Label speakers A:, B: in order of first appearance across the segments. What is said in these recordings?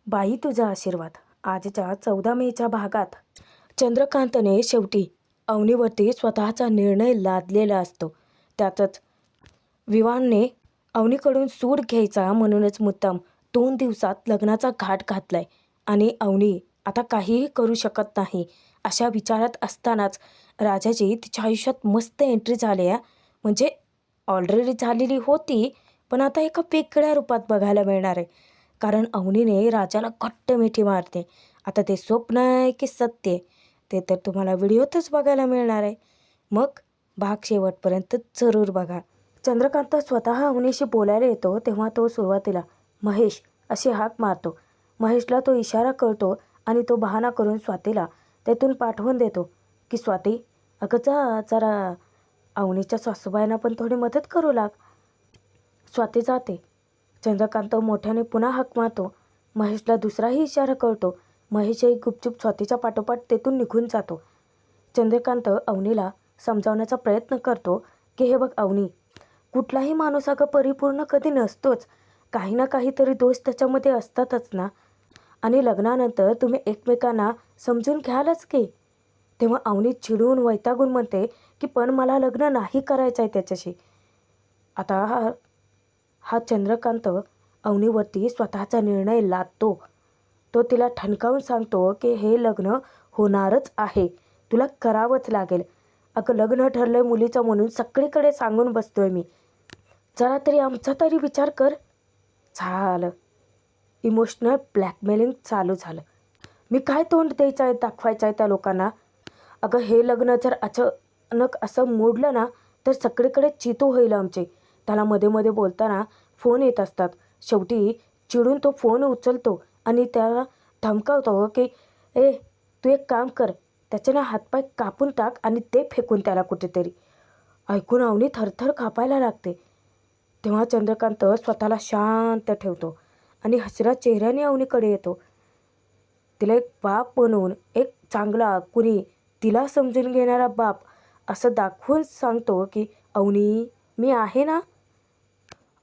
A: बाई तुझा आशीर्वाद. आजच्या 14 मेच्या भागात चंद्रकांतने शेवटी अवनीवरती स्वतःचा निर्णय लादलेला असतो. त्यातच विवानने अवनीकडून सूड घ्यायचा म्हणूनच मुद्दाम 2 दिवसात लग्नाचा घाट घातलाय आणि अवनी आता काहीही करू शकत नाही अशा विचारात असतानाच राजाची तिच्या आयुष्यात मस्त एंट्री झाली आहे. म्हणजे ऑलरेडी झालेली होती, पण आता एका वेगळ्या रूपात बघायला मिळणार आहे. कारण अवनीने राजाला घट्ट मिठी मारते. आता ते स्वप्न आहे की सत्य आहे ते तर तुम्हाला व्हिडिओतच बघायला मिळणार आहे. मग भाग शेवटपर्यंत जरूर बघा. चंद्रकांत स्वतः अवनीशी बोलायला येतो तेव्हा तो सुरुवातीला महेश अशी हाक मारतो. महेशला तो इशारा कळतो आणि तो बहाणा करून स्वातीला तेथून पाठवून देतो की स्वाती अगं जा जरा अवनीच्या सासूबाईंना पण थोडी मदत करू लाग. स्वाती जाते. चंद्रकांत मोठ्याने पुन्हा हाक मारतो. महेशला दुसराही इशारा कळतो. महेशही गुपचूप स्वातीच्या पाठोपाठ तेथून निघून जातो. चंद्रकांत अवनीला समजावण्याचा प्रयत्न करतो की हे बघ अवनी, कुठलाही माणूस अगं परिपूर्ण कधी नसतोच. काही ना काहीतरी दोष त्याच्यामध्ये असतातच ना. आणि लग्नानंतर तुम्ही एकमेकांना समजून घ्यालच की. तेव्हा अवनी चिडून वैतागून म्हणते की पण मला लग्न नाही करायचं आहे त्याच्याशी. आता हा चंद्रकांत अवनीवरती स्वतःचा निर्णय लादतो. तो तिला ठणकावून सांगतो की हे लग्न होणारच आहे, तुला करावंच लागेल. अगं लग्न ठरलंय मुलीचं म्हणून सगळीकडे सांगून बसतोय मी, जरा तरी आमचा तरी विचार कर. झालं, इमोशनल ब्लॅकमेलिंग चालू झालं. मी काय तोंड द्यायचं आहे दाखवायचं आहे त्या लोकांना. अगं हे लग्न जर अचानक असं मोडलं ना तर सगळीकडे चितू होईल आमचे. त्याला मध्ये मध्ये बोलताना फोन येत असतात. शेवटी चिडून तो फोन उचलतो आणि त्याला धमकावतो की ए तू एक काम कर, त्याच्याने हातपाय कापून टाक आणि ते फेकून त्याला कुठेतरी. ऐकून अवनी थरथर कापायला लागते. तेव्हा चंद्रकांत स्वतःला शांत ठेवतो आणि हसऱ्या चेहऱ्याने अवनीकडे येतो. तिला एक बाप बनवून, एक चांगला कुणी तिला समजून घेणारा बाप असं दाखवून सांगतो की अवनी मी आहे ना.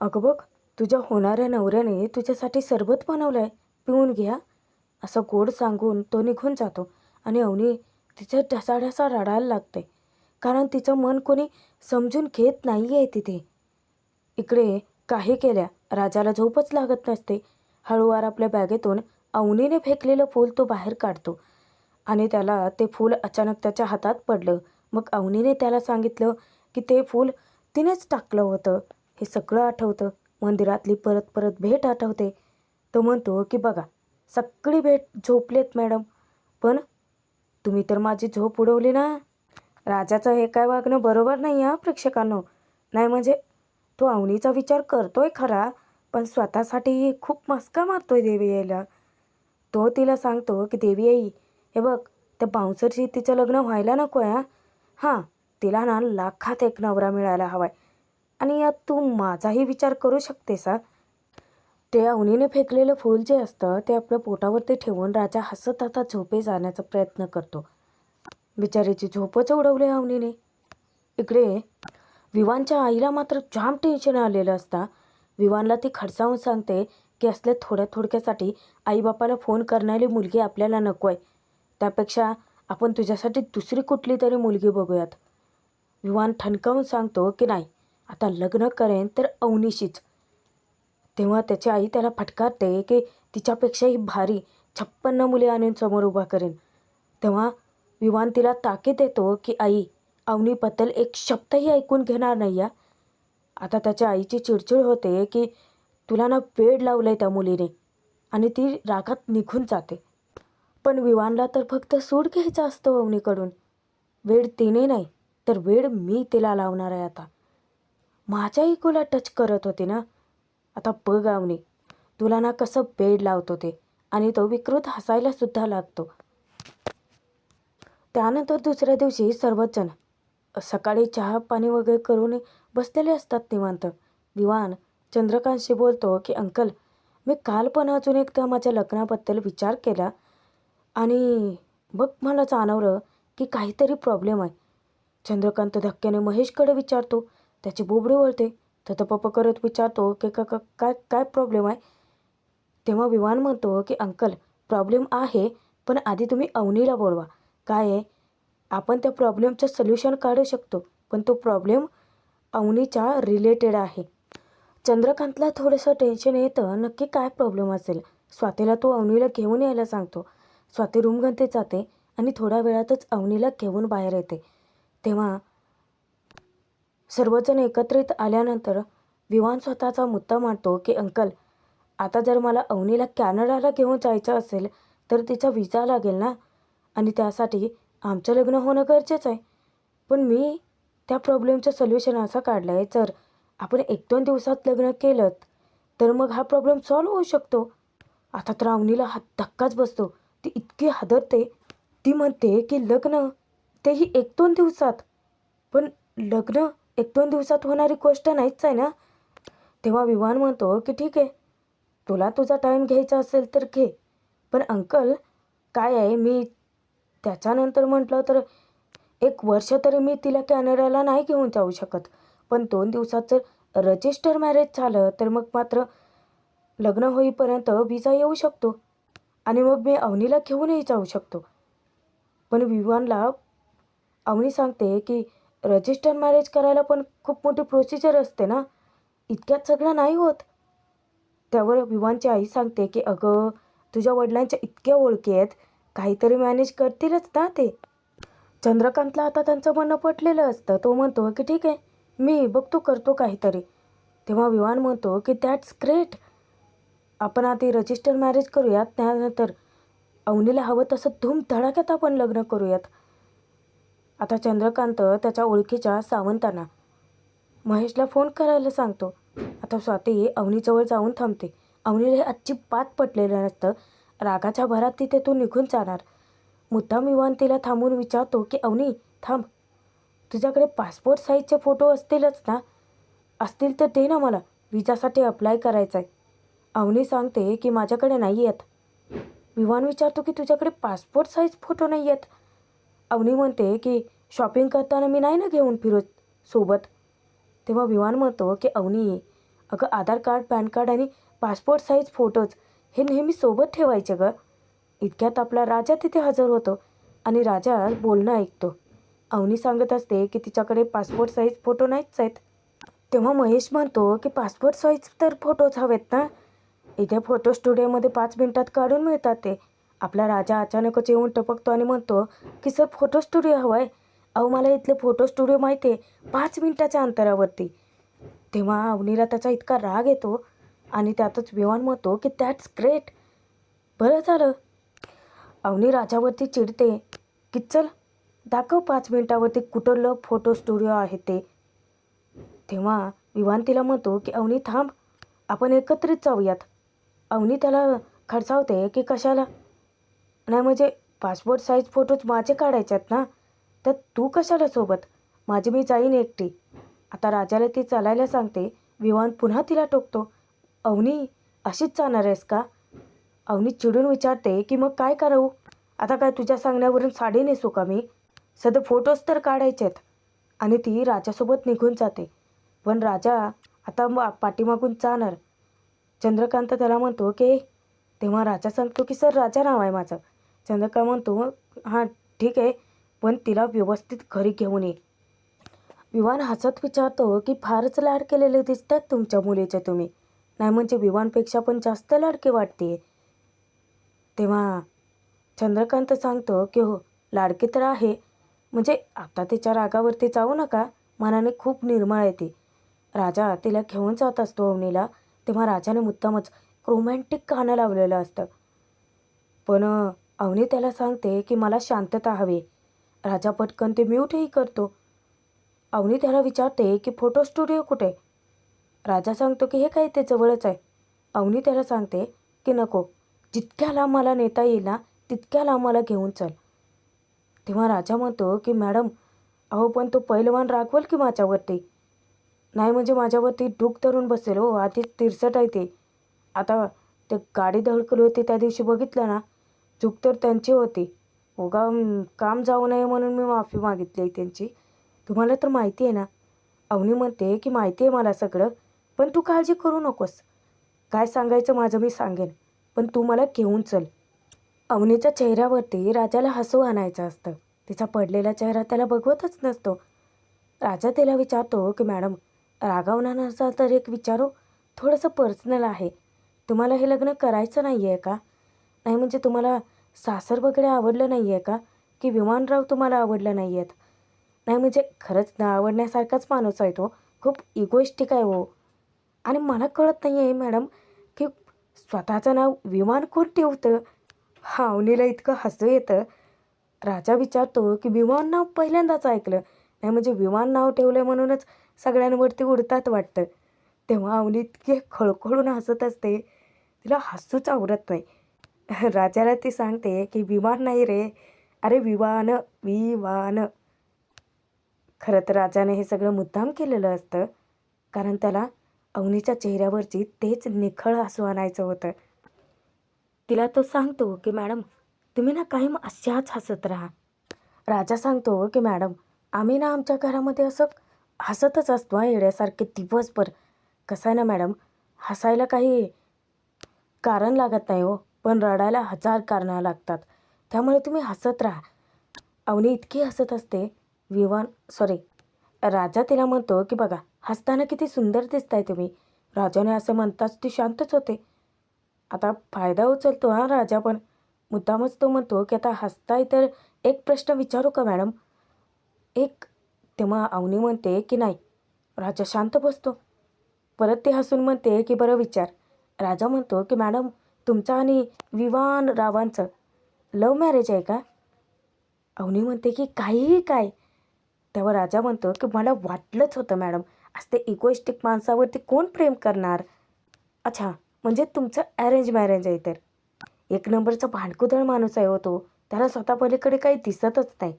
A: अगं बघ, तुझ्या होणाऱ्या नवऱ्याने तुझ्यासाठी सरबत बनवलं आहे, पिऊन घ्या, असं गोड सांगून तो निघून जातो. आणि अवनी तिच्या ढसाढसा रडायला लागते. कारण तिचं मन कोणी समजून घेत नाही आहे तिथे. इकडे काही केल्या राजाला झोपच लागत नसते. हळूवार आपल्या बॅगेतून अवनीने फेकलेलं फूल तो बाहेर काढतो आणि त्याला ते फूल अचानक त्याच्या हातात पडलं. मग अवनीने त्याला सांगितलं की ते फूल तिनेच टाकलं होतं. हे सगळं आठवतं. मंदिरातली परत परत भेट आठवते. तो म्हणतो की बघा, सगळी भेट झोपलेत मॅडम, पण तुम्ही तर माझी झोप उडवली ना. राजाचं हे काय वागणं बरोबर नाही हा प्रेक्षकांनो. नाही म्हणजे तो अवनीचा विचार करतोय खरा, पण स्वतःसाठी खूप मस्का मारतोय देवी यायला. तो तिला सांगतो की देवी आई हे बघ, त्या बाउन्सरशी तिचं लग्न व्हायला नको आहे. हां, तिला ना लाखात एक नवरा मिळायला हवाय आणि यात तू माझाही विचार करू शकतेस हा. ते अवनीने फेकलेलं फूल जे असतं ते आपल्या पोटावरती ठेवून राजा हसत आता झोपे जाण्याचा प्रयत्न करतो. बिचारीची झोपच उडवली अवनीने. इकडे विवानच्या आईला मात्र जाम टेन्शन आलेलं असता. विवानला ती खडसावून सांगते की असल्या थोड्या थोडक्यासाठी आईबापाला फोन करणारी मुलगी आपल्याला नको आहे. त्यापेक्षा आपण तुझ्यासाठी दुसरी कुठली तरी मुलगी बघूयात. विवान ठणकावून सांगतो की नाही, आता लग्न करेन तर अवनीशीच. तेव्हा त्याची आई त्याला फटकारते की तिच्यापेक्षाही भारी 56 मुली आणून समोर उभा करेन. तेव्हा विवान तिला ताकीद देतो की आई अवनीबद्दल एक शब्दही ऐकून घेणार नाही या. आता त्याच्या आईची चिडचिड होते की तुला ना वेड लावलंय त्या मुलीने आणि ती रागात निघून जाते. पण विवानला तर फक्त सूड घ्यायचा असतो अवनीकडून. वेड तिने नाही तर वेड मी तिला लावणार आहे आता. माझ्या इकोला टच करत होती ना. आता बघ अवनी, तुला ना कसं वेड लावतो ते. आणि तो विकृत हसायला सुद्धा लागतो. त्यानंतर दुसऱ्या दिवशी सर्वच जण सकाळी चहा पाणी वगैरे करून बसलेले असतात निवांत. विवान चंद्रकांतशी बोलतो की अंकल, मी काल पण अजून एकदा माझ्या लग्नाबद्दल विचार केला आणि मग मला जाणवलं की काहीतरी प्रॉब्लेम आहे. चंद्रकांत धक्क्याने महेशकडे विचारतो. त्याची बोबडी वळते. ततपप करत विचारतो की काय काय प्रॉब्लेम आहे. तेव्हा विवान म्हणतो की अंकल प्रॉब्लेम आहे, पण आधी तुम्ही अवनीला बोलवा. काय आहे, आपण त्या प्रॉब्लेमचं सोल्युशन काढू शकतो, पण तो प्रॉब्लेम अवनीच्या रिलेटेड आहे. चंद्रकांतला थोडंसं टेन्शन येतं, नक्की काय प्रॉब्लेम असेल. स्वातीला तो अवनीला घेऊन यायला सांगतो. स्वाती रूममध्ये जाते आणि थोड्या वेळातच अवनीला घेऊन बाहेर येते. तेव्हा सर्वजण एकत्रित आल्यानंतर विवान स्वतःचा मुद्दा मांडतो की अंकल, आता जर मला अवनीला कॅनडाला घेऊन जायचं असेल तर तिचा विजा लागेल ना, आणि त्यासाठी आमचं लग्न होणं गरजेचं आहे. पण मी त्या प्रॉब्लेमचं सोल्युशन असं काढलं आहे, जर आपण 1-2 दिवसात लग्न केलं तर मग हा प्रॉब्लेम सॉल्व्ह होऊ शकतो. आता तर अवनीला हा धक्काच बसतो. ती इतकी हादरते. ती म्हणते की लग्न, तेही 1-2 दिवसात. पण लग्न 1-2 दिवसात होणारी गोष्ट नाहीच आहे ना. तेव्हा विवान म्हणतो की ठीक आहे, तुला तुझा टाईम घ्यायचा असेल तर घे. पण अंकल काय आहे, मी त्याच्यानंतर म्हटलं तर 1 वर्ष तरी मी तिला कॅनडाला नाही घेऊन जाऊ शकत. पण 2 दिवसात जर रजिस्टर मॅरेज झालं तर मग मात्र लग्न होईपर्यंत विजा येऊ शकतो आणि मग मी अवनीला घेऊनही जाऊ शकतो. पण विवानला अवनी सांगते की रजिस्टर मॅरेज करायला पण खूप मोठी प्रोसिजर असते ना, इतक्यात सगळं नाही होत. त्यावर विवानची आई सांगते की अगं, तुझ्या वडिलांच्या इतक्या ओळखी आहेत, काहीतरी मॅनेज करतीलच ना ते. चंद्रकांतला आता त्यांचं म्हणणं पटलेलं असतं. तो म्हणतो की ठीक आहे, मी बघतो करतो काहीतरी. तेव्हा विवान म्हणतो की दॅट्स ग्रेट, आपण आधी रजिस्टर मॅरेज करूयात, त्यानंतर अवनीला हवं तसं धूमधडाक्यात आपण लग्न करूयात. आता चंद्रकांत त्याच्या ओळखीच्या सावंतांना महेशला फोन करायला सांगतो. आता स्वाती अवनीजवळ जाऊन थांबते. अवनीला हे अजिबात पटलेलं नसतं. रागाच्या भरात ती तेथून निघून जाणार. मुद्दाम विवान तिला थांबून विचारतो की अवनी थांब, तुझ्याकडे पासपोर्ट साईजचे फोटो असतीलच ना, असतील तर दे ना, मला विजासाठी अप्लाय करायचा आहे. अवनी सांगते की माझ्याकडे नाही आहेत. विवान विचारतो की तुझ्याकडे पासपोर्ट साईज फोटो नाही आहेत. अवनी म्हणते की शॉपिंग करताना मी नाही ना घेऊन फिरत सोबत. तेव्हा विवान म्हणतो की अवनी, अगं आधार कार्ड, पॅन कार्ड आणि पासपोर्ट साईज फोटोज हे नेहमी सोबत ठेवायचे गं. इतक्यात आपला राजा तिथे हजर होतो आणि राजा बोलणं ऐकतो. अवनी सांगत असते की तिच्याकडे पासपोर्ट साईज फोटो नाहीच आहेत. तेव्हा महेश म्हणतो की पासपोर्ट साईज तर फोटोज हवेत ना, इथे फोटो स्टुडिओमध्ये 5 मिनिटात काढून मिळतात ते. आपला राजा अचानकच येऊन टपकतो आणि म्हणतो की सर फोटो स्टुडिओ हवं आहे. अहो, मला इथले फोटो स्टुडिओ माहिती आहे, 5 मिनिटाच्या अंतरावरती. तेव्हा अवनीला त्याचा इतका राग येतो आणि त्यातच विवान म्हणतो की दॅट्स ग्रेट, बरं झालं. अवनी राजावरती चिडते की चल दाखव 5 मिनिटावरती कुठलं फोटो स्टुडिओ आहे ते. तेव्हा विवान तिला म्हणतो की अवनी थांब, आपण एकत्रित जाऊयात. अवनी त्याला खडसावते की कशाला, नाही म्हणजे पासपोर्ट साईज फोटोज माझे काढायचे आहेत ना, तर तू कशाला सोबत, माझी मी जाईन एकटी. आता राजाला ती चालायला सांगते. विवान पुन्हा तिला टोकतो. अवनी अशीच जाणार आहेस का? अवनी चिडून विचारते की मग काय करू, आता काय तुझ्या सांगण्यावरून साडी नेसू का मी, सध्या फोटोज तर काढायचे आहेत. आणि ती राजासोबत निघून जाते. पण राजा आता पाठीमागून जाणार. चंद्रकांत त्याला म्हणतो की, तेव्हा राजा सांगतो की सर राजा नाव आहे माझं. चंद्रकांत म्हणतो हां ठीक आहे, पण तिला व्यवस्थित घरी घेऊन ये. विवान हसत विचारतो की फारच लाड केलेले दिसतात तुमच्या मुलीचे तुम्ही, नाही म्हणजे विवानपेक्षा पण जास्त लाडके वाटते. तेव्हा चंद्रकांत सांगतो की हो, लाडकी तर आहे, म्हणजे आता तिच्या रागावरती जाऊ नका, मनाने खूप निर्मळ आहे ती. राजा तिला घेऊन जात असतो अवनीला. तेव्हा राजाने मुद्दामच रोमॅन्टिक गाणं लावलेलं असतं. पण अवनी त्याला सांगते की मला शांतता हवी. राजा पटकन ते म्यूटही करतो. अवनी त्याला विचारते की फोटो स्टुडिओ कुठे. राजा सांगतो की हे काय ते जवळच आहे. अवनी त्याला सांगते की नको, जितक्या लांब मला नेता येईल ना तितक्या लांब मला घेऊन चल. तेव्हा राजा म्हणतो की मॅडम, अहो पण तो पैलवान रागवल की माझ्यावरती, नाही म्हणजे माझ्यावरती डूक धरून बसेल हो, आधीच तिरसट आहे ते. आता ते गाडी धडकली होती त्या दिवशी बघितलं ना, चूक तर त्यांची होती. उगा काम जाऊ नये म्हणून मी माफी मागितली त्यांची. तुम्हाला तर माहिती आहे ना. अवनी म्हणते की माहिती आहे मला सगळं, पण तू काळजी करू नकोस. काय सांगायचं माझं मी सांगेन. पण तू मला घेऊन चल. अवनीच्या चेहऱ्यावरती राजाला हसू आणायचं असतं. तिचा पडलेला चेहरा त्याला बघवतच नसतो. राजा तिला विचारतो की मॅडम, रागावणार नसाल तर एक विचारू, थोडंसं पर्सनल आहे. तुम्हाला हे लग्न करायचं नाही आहे का? नाही म्हणजे तुम्हाला सासर वगैरे आवडलं नाही आहे का? की विमानराव तुम्हाला आवडलं नाही आहेत? नाही म्हणजे खरंच न आवडण्यासारखाच माणूस आहे तो. खूप इगोइस्टिक आहे हो. आणि मला कळत नाही आहे मॅडम की स्वतःचं नाव विमान कोण ठेवतं? अवनीला इतकं हसू येतं. राजा विचारतो की विमान नाव पहिल्यांदाच ऐकलं. नाही म्हणजे विमान नाव ठेवलं म्हणूनच सगळ्यांवरती उडतात वाटतं. तेव्हा अवनी इतकी खळखळून हसत असते. तिला हसूच आवरत नाही. राजाला ती सांगते की विमान नाही रे, अरे विवान, विवान. खरं तर राजाने हे सगळं मुद्दाम केलेलं असतं, कारण त्याला अवनीच्या चेहऱ्यावरची तेच निखळ हसू आणायचं होतं. तिला तो सांगतो की मॅडम, तुम्ही ना कायम अशाच हसत राहा. राजा सांगतो की मॅडम, आम्ही ना आमच्या घरामध्ये असं हसतच असतो येड्यासारखे दिवसभर. कसं आहे ना मॅडम, हसायला काही कारण लागत नाही हो, पण रडायला 1000 कारणं लागतात. त्यामुळे तुम्ही हसत राहा. अवनी इतकी हसत असते. सॉरी, राजा तिला म्हणतो की बघा, हसताना किती सुंदर दिसताय तुम्ही. राजाने असं म्हणताच ती शांतच होते. आता फायदा उचलतो राजा पण. मुद्दामच तो म्हणतो की आता हसताय तर एक प्रश्न विचारू का मॅडम? एक. तेव्हा अवनी म्हणते की नाही. राजा शांत बसतो. परत ती हसून म्हणते की बरं विचार. राजा म्हणतो की मॅडम, तुमचं आणि विवान रावांचं लव्ह मॅरेज आहे का? अवनी म्हणते की काहीही काय? तेव्हा राजा म्हणतो की मला वाटलंच होतं मॅडम, असते इगोइस्टिक माणसावरती कोण प्रेम करणार? अच्छा, म्हणजे तुमचं अरेंज मॅरेज आहे तर. एक नंबरचा भांडकुदळ माणूस आहे हो तो. त्याला स्वतः पलीकडे काही दिसतच नाही.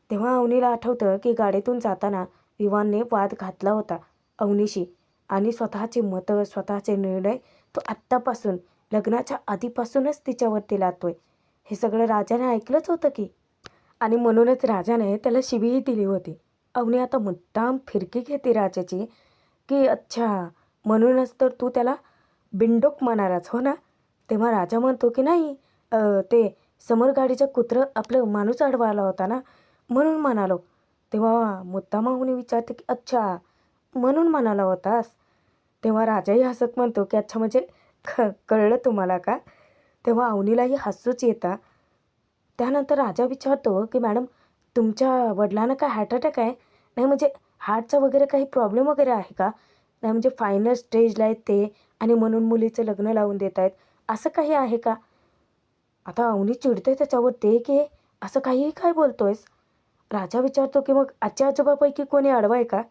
A: तेव्हा अवनीला आठवतं की गाडीतून जाताना विवानने वाद घातला होता अवनीशी, आणि स्वतःची मतं, स्वतःचे निर्णय तो आत्तापासून, लग्नाच्या आधीपासूनच तिच्यावरती लादतोय. हे सगळं राजाने ऐकलंच होतं की. आणि म्हणूनच राजाने त्याला शिवीही दिली होती. अवनी आता मुद्दाम फिरकी घेते राजाची की अच्छा, म्हणूनच तर तू त्याला बिंडोक म्हणालास हो ना? तेव्हा राजा म्हणतो की नाही, ते समोर गाडीचं कुत्रं आपलं माणूस अडवायला होता ना, म्हणून म्हणालो. तेव्हा मुद्दाम अवनी विचारते की अच्छा, म्हणून म्हणाला होतास? तेव्हा राजाही हसत म्हणतो की अच्छा, म्हणजे कळलं तुम्हाला का? तेव्हा अवनीलाही हसूच येतं. त्यानंतर राजा विचारतो की मॅडम, तुमच्या वडिलांना काय हार्ट अटॅक आहे? नाही म्हणजे हार्टचा वगैरे काही प्रॉब्लेम वगैरे आहे का? नाही म्हणजे फायनल स्टेजला आहेत ते, आणि म्हणून मुलीचं लग्न लावून देत आहेत, असं काही आहे का? आता अवनी चिडते त्याच्यावरती की असं काहीही काय बोलतोयस? राजा विचारतो की मग आजी आजोबापैकी कोणी आडवं आहे का?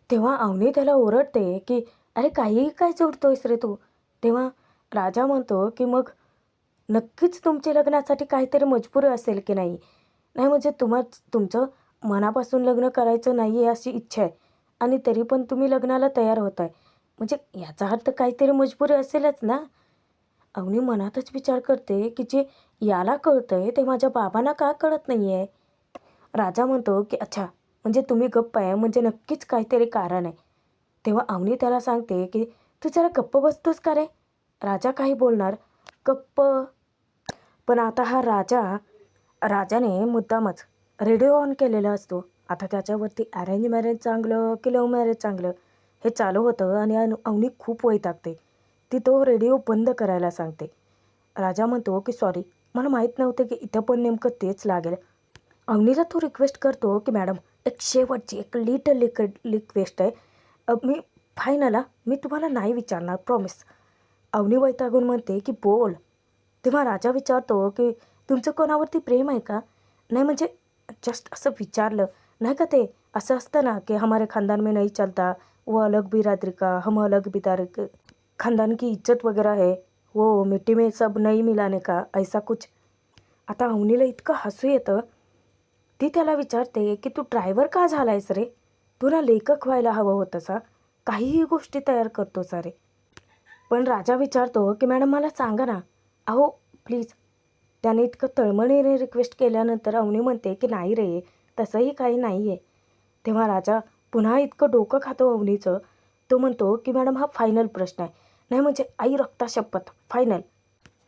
A: तेव्हा अवनी त्याला ओरडते की अरे काहीही काय जोडतोयस रे तू? तेव्हा राजा म्हणतो की मग नक्कीच तुमच्या लग्नासाठी काहीतरी मजबुरी असेल की नाही? नाही म्हणजे तुमचं मनापासून लग्न करायचं नाही आहे अशी इच्छा आहे, आणि तरी पण तुम्ही लग्नाला तयार होत आहे. म्हणजे याचा अर्थ काहीतरी मजबुरी असेलच ना? अवनी मनातच विचार करते की जे याला कळतंय ते माझ्या बाबांना का कळत नाही आहे? राजा म्हणतो की अच्छा, म्हणजे तुम्ही गप्प आहे म्हणजे नक्कीच काहीतरी कारण आहे. तेव्हा अवनी त्याला सांगते की तू जरा गप्प बसतोस का रे? राजा काही बोलणार. गप्प. पण आता हा राजाने मुद्दामच रेडिओ ऑन केलेला असतो. आता त्याच्यावरती अरेंज मॅरेज चांगलं की लव्ह मॅरेज चांगलं हे चालू होतं, आणि अवनी खूप वैतागते. ती तो रेडिओ बंद करायला सांगते. राजा म्हणतो की सॉरी, मला माहीत नव्हतं की इथं पण नेमकं तेच लागेल. अवनीला तो रिक्वेस्ट करतो की मॅडम, एक शेवटची एक लिटल रिक्वेस्ट आहे. मी फायनल, मी तुम्हाला नाही विचारणार, प्रॉमिस. अवनी वैतागून म्हणते की बोल. तेव्हा राजा विचारतो की तुमचं कोणावरती प्रेम आहे का? नाही म्हणजे जस्ट असं विचारलं. नाही का ते असं असतं ना की हमारे खानदान में नहीं चलता, वो अलग बिरादरी का, हम अलग बिरादरी खानदान की इज्जत वगैरह है, वो मिट्टी में सब नहीं मिलाने का, ऐसा कुछ. आता अवनीला इतकं हसू येतं. ती त्याला विचारते की तू ड्रायव्हर का झालायस रे? तू ना लेखक व्हायला हवं होतंस हा. काहीही गोष्टी तयार करतोस रे. पण राजा विचारतो की मॅडम मला सांगा ना. अहो प्लीज. त्याने इतकं तळमळीने रिक्वेस्ट केल्यानंतर अवनी म्हणते की नाही रे, तसंही काही नाही आहे. तेव्हा राजा पुन्हा इतकं डोकं खातो अवनीचं. तो म्हणतो की मॅडम हा फायनल प्रश्न आहे. नाही म्हणजे आई रक्ता शपथ फायनल.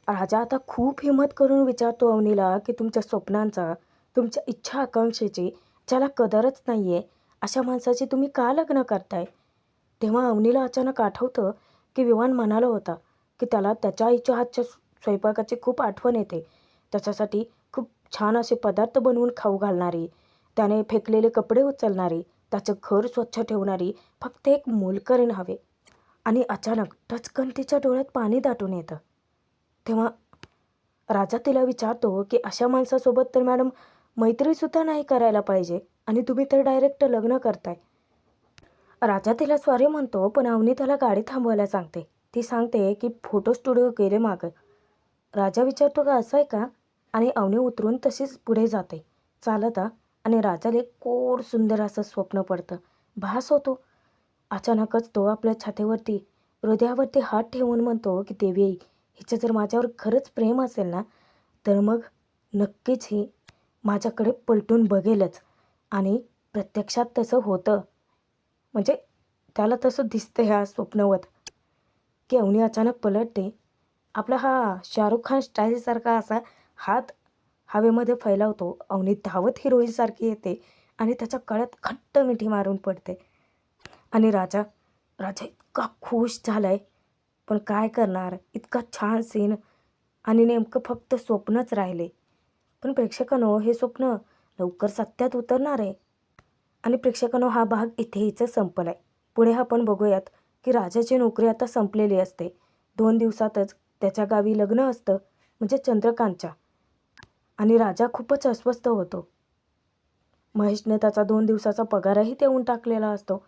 A: राजा आता खूप हिंमत करून विचारतो अवनीला की तुमच्या स्वप्नांचा, तुमच्या इच्छा आकांक्षेची ज्याला कदरच नाही आहे, अशा माणसाची तुम्ही का लग्न करताय? तेव्हा अवनीला अचानक आठवतं की विवान म्हणाला होता की त्याला त्याच्या आईच्या हातच्या स्वयंपाकाची खूप आठवण येते. त्याच्यासाठी खूप छान असे पदार्थ बनवून खाऊ घालणारी, त्याने फेकलेले कपडे उचलणारी, त्याचं घर स्वच्छ ठेवणारी फक्त एक मोलकरीण हवे. आणि अचानक टचकन तिच्या डोळ्यात पाणी दाटून येतं. तेव्हा राजा तिला विचारतो की अशा माणसासोबत तर मॅडम मैत्रीसुद्धा नाही करायला पाहिजे आणि तुम्ही तर डायरेक्ट लग्न करताय. राजा तिला सॉरी म्हणतो, पण अवनी त्याला गाडी थांबवायला सांगते. ती सांगते की फोटो स्टुडिओ गेले मागं. राजा विचारतो का असं आहे का? आणि अवनी उतरून तशीच पुढे जाते चालत आणि राजाला एक गोड सुंदर असं स्वप्न पडतं. भास होतो. अचानकच तो आपल्या छातीवरती हृदयावरती हात ठेवून म्हणतो की देवी, हिचं जर माझ्यावर खरंच प्रेम असेल ना, तर मग नक्कीच ही माझ्याकडे पलटून बघेलच. आणि प्रत्यक्षात तसं होतं. म्हणजे त्याला तसं दिसतं ह्या स्वप्नवत की अवनी अचानक पलटते. आपला हा शाहरुख खान स्टाईलसारखा असा हात हवेमध्ये फैलावतो. अवनी धावत हिरोईनसारखी येते आणि त्याच्या गळ्यात घट्ट मिठी मारून पडते. आणि राजा राजा इतका खुश झालाय, पण काय करणार? इतका छान सीन आणि नेमकं फक्त स्वप्नच राहिले. पण प्रेक्षकांनो, हे स्वप्न लवकर सत्यात उतरणार आहे. आणि प्रेक्षकांनो, हा भाग इथेच संपला आहे. पुढे आपण बघूयात की राजाची नोकरी आता संपलेली असते. 2 दिवसातच त्याच्या गावी लग्न असतं, म्हणजे चंद्रकांतच्या. आणि राजा खूपच अस्वस्थ होतो. महेशने त्याचा 2 दिवसाचा पगारही देऊन टाकलेला असतो.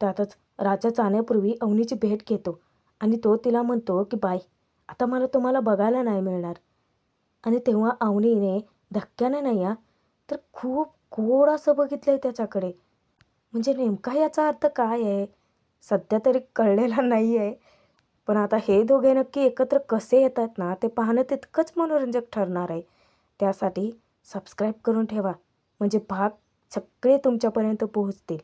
A: त्यातच राजा जाण्यापूर्वी अवनीची भेट घेतो आणि तो तिला म्हणतो की बाय, आता मला तुम्हाला बघायला नाही मिळणार. आणि तेव्हा अवनीने धक्क्याने नाही तर खूप गोड असं बघितलंय त्याच्याकडे. म्हणजे नेमका याचा अर्थ काय आहे? सध्या तरी कळलेला नाही आहे. पण आता हे दोघे नक्की एकत्र कसे येतात ना, ते पाहणं तितकंच मनोरंजक ठरणार आहे. त्यासाठी सबस्क्राईब करून ठेवा, म्हणजे भाग सगळे तुमच्यापर्यंत पोहोचतील.